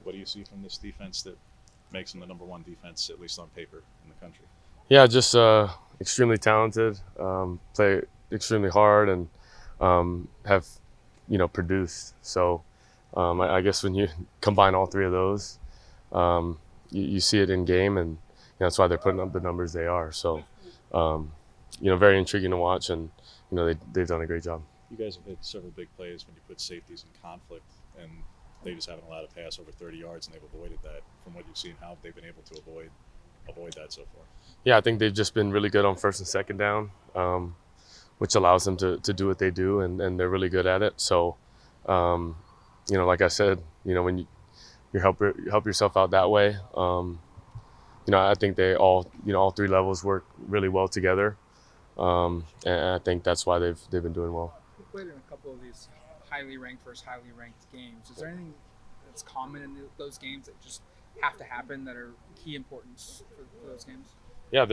What do you see from this defense that makes them the number one defense, at least on paper, in the country? Yeah, just extremely talented, play extremely hard, and have produced. So I guess when you combine all three of those, you see it in game, and that's why they're putting up the numbers they are. So um, very intriguing to watch, and they've done a great job. You guys have hit several big plays when you put safeties in conflict, and they just haven't allowed a pass over 30 yards, and they've avoided that. From what you've seen, how have they been able to avoid that so far? Yeah, I think they've just been really good on first and second down, which allows them to do what they do, and they're really good at it. So, like I said, when you help yourself out that way, I think they all three levels work really well together, and I think that's why they've been doing well. You played in a couple of these highly ranked versus highly ranked games. Is there anything that's common in those games that just have to happen that are key importance for those games? Yeah,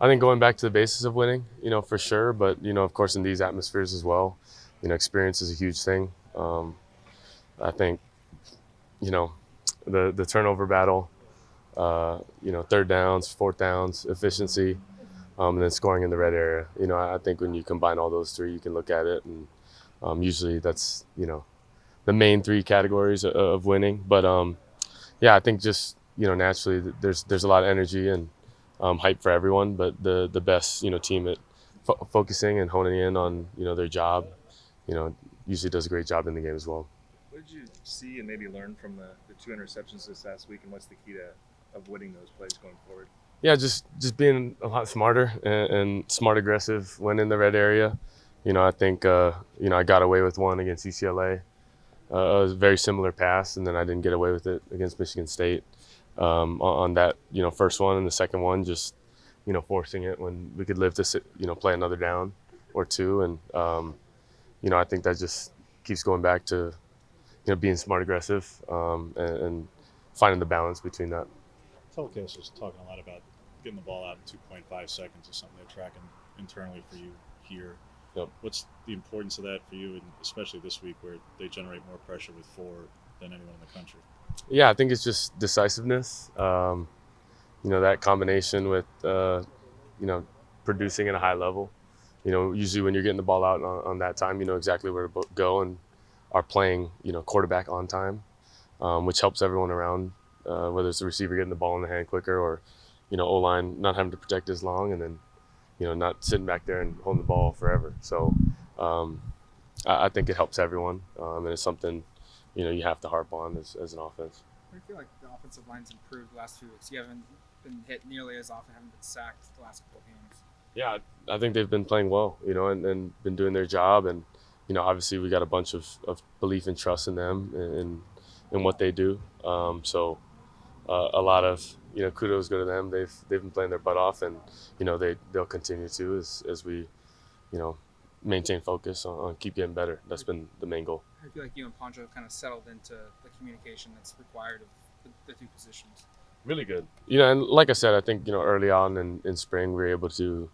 I think going back to the basis of winning, for sure. But of course, in these atmospheres as well, experience is a huge thing. I think, the turnover battle, third downs, fourth downs, efficiency, and then scoring in the red area. I think when you combine all those three, you can look at it, and usually that's the main three categories of winning. But yeah, I think just naturally there's a lot of energy and hype for everyone. But the best team at focusing and honing in on their job, usually does a great job in the game as well. What did you see and maybe learn from the two interceptions this last week, and what's the key to of winning those plays going forward? Yeah, just being a lot smarter and smart aggressive when in the red area. I think I got away with one against UCLA. A very similar pass, and then I didn't get away with it against Michigan State on that first one, and the second one just forcing it when we could live to play another down or two, and I think that just keeps going back to being smart aggressive and finding the balance between that. Telecast is talking a lot about getting the ball out in 2.5 seconds is something they're tracking internally for you here. Yep. What's the importance of that for you, and especially this week where they generate more pressure with 4 than anyone in the country? Yeah, I think it's just decisiveness. That combination with producing at a high level. Usually when you're getting the ball out on that time, you know exactly where to go and are playing quarterback on time, which helps everyone around. Whether it's the receiver getting the ball in the hand quicker, or O-line not having to protect as long, and then not sitting back there and holding the ball forever. So I think it helps everyone, and it's something you have to harp on as an offense. I feel like the offensive line's improved the last few weeks. You haven't been hit nearly as often, haven't been sacked the last couple of games. Yeah, I think they've been playing well, and been doing their job, and obviously we got a bunch of belief and trust in them and in what they do. So a lot of kudos go to them. They've been playing their butt off, and they'll continue to as we maintain focus on keep getting better. That's been the main goal. I feel like you and Poncho have kind of settled into the communication that's required of the two positions. Really good. And like I said, I think early on in spring we were able to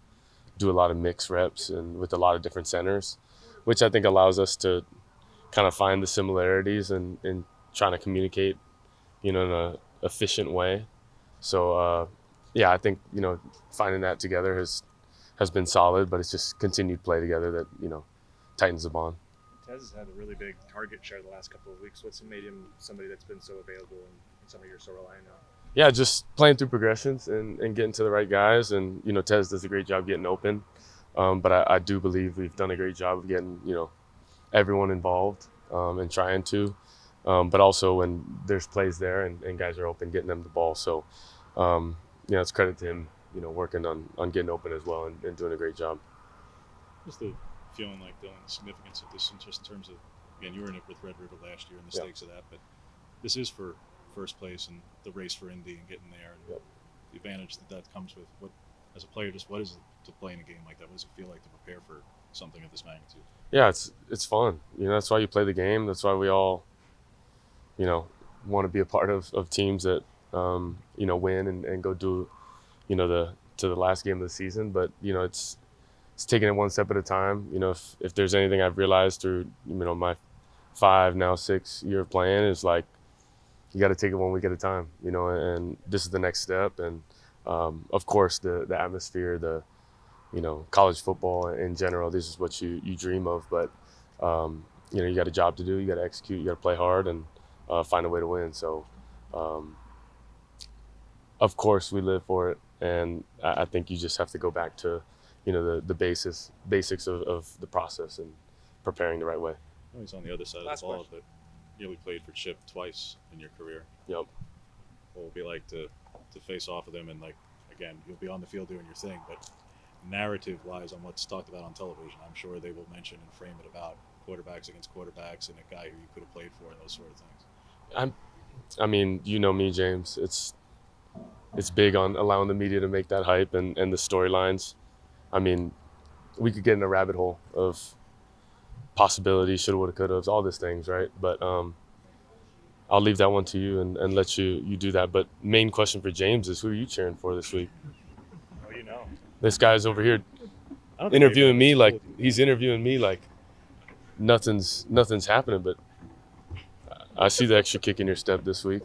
do a lot of mixed reps and with a lot of different centers, which I think allows us to kind of find the similarities and trying to communicate in a efficient way. So yeah, I think finding that together has been solid, but it's just continued play together that tightens the bond. Tez has had a really big target share the last couple of weeks. What's made him somebody that's been so available and somebody you're so reliant on? Yeah, just playing through progressions and getting to the right guys. And Tez does a great job getting open, but I do believe we've done a great job of getting everyone involved and trying to, but also when there's plays there and guys are open, getting them the ball. So it's credit to him working on getting open as well and doing a great job. What's the feeling like, Dillon, the significance of this, just in terms of, again, you were in it with Red River last year and the stakes of that, but this is for first place and the race for Indy and getting there, and the advantage that comes with. What, as a player, just what is it to play in a game like that? What does it feel like to prepare for something of this magnitude? Yeah, it's fun. That's why you play the game. That's why we all want to be a part of teams that win and go do to the last game of the season. But it's taking it one step at a time. If there's anything I've realized through my 5, now 6 year plan is like, you got to take it 1 week at a time, you know, and this is the next step. And of course, the atmosphere, you know, college football in general, this is what you dream of. But, you know, you got a job to do, you got to execute, you got to play hard and find a way to win. So, of course, we live for it. And I think you just have to go back to, you know, the basics of the process and preparing the right way. I know he's on the other side Last of the ball, question. but you only played for Chip twice in your career. Yep. What will it be like to face off with him? And, like, again, you'll be on the field doing your thing, but narrative-wise on what's talked about on television, I'm sure they will mention and frame it about quarterbacks against quarterbacks and a guy who you could have played for and those sort of things. I mean, you know me, James. It's big on allowing the media to make that hype and the storylines. I mean, we could get in a rabbit hole of possibilities, shoulda, woulda, coulda, all these things, right? But I'll leave that one to you and let you do that. But main question for James is, who are you cheering for this week? Oh, you know. This guy's over here I don't think interviewing me anybody like told you. he's interviewing me like nothing's happening. But I see the extra kick in your step this week.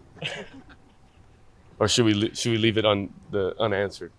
Or should we leave it unanswered?